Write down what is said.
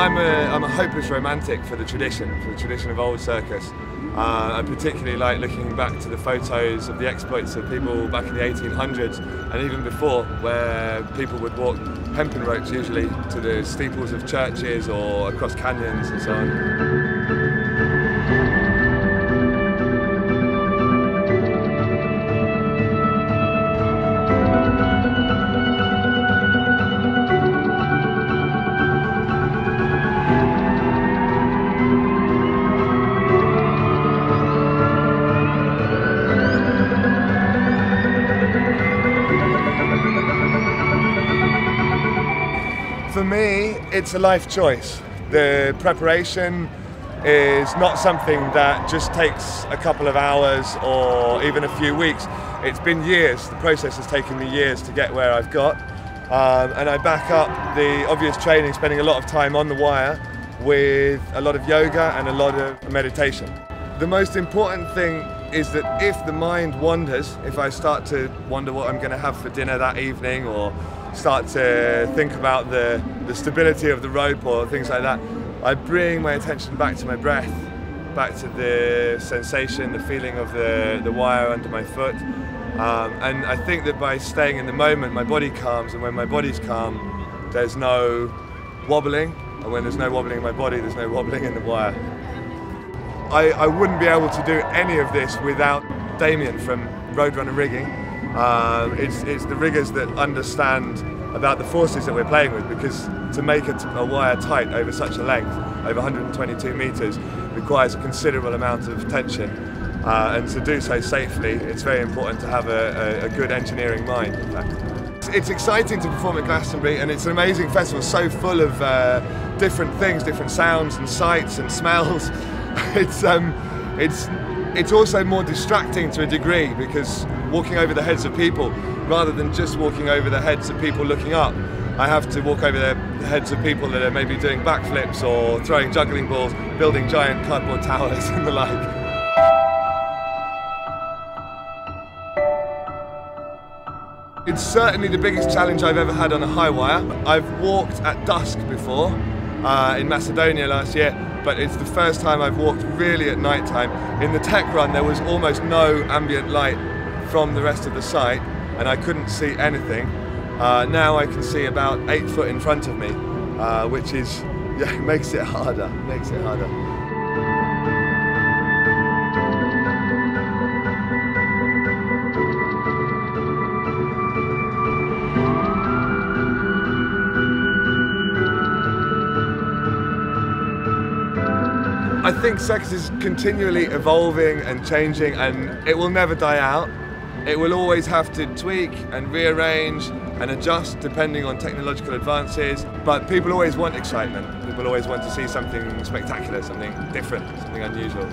I'm a hopeless romantic for the tradition of old circus. I particularly like looking back to the photos of the exploits of people back in the 1800s and even before, where people would walk hempen ropes usually to the steeples of churches or across canyons and so on. For me, it's a life choice. The preparation is not something that just takes a couple of hours or even a few weeks. It's been years. The process has taken me years to get where I've got. And I back up the obvious training, spending a lot of time on the wire with a lot of yoga and a lot of meditation. The most important thing is that if the mind wanders, if I start to wonder what I'm going to have for dinner that evening or start to think about the stability of the rope or things like that, I bring my attention back to my breath, back to the sensation, the feeling of the wire under my foot. And I think that by staying in the moment, my body calms, and when my body's calm, there's no wobbling, and when there's no wobbling in my body, there's no wobbling in the wire. I wouldn't be able to do any of this without Damien from Roadrunner Rigging. It's the riggers that understand about the forces that we're playing with, because to make a wire tight over such a length, over 122 metres, requires a considerable amount of tension. And to do so safely, it's very important to have a good engineering mind, in fact. It's exciting to perform at Glastonbury, and it's an amazing festival, so full of different things, different sounds and sights and smells. It's also more distracting to a degree, because walking over the heads of people, rather than just walking over the heads of people looking up, I have to walk over the heads of people that are maybe doing backflips or throwing juggling balls, building giant cardboard towers and the like. It's certainly the biggest challenge I've ever had on a high wire. I've walked at dusk before, in Macedonia last year, but it's the first time I've walked really at night time. In the tech run there was almost no ambient light from the rest of the site, and I couldn't see anything. Now I can see about 8 foot in front of me, which is, yeah, makes it harder, I think circus is continually evolving and changing, and it will never die out. It will always have to tweak and rearrange and adjust depending on technological advances, but people always want excitement. People always want to see something spectacular, something different, something unusual.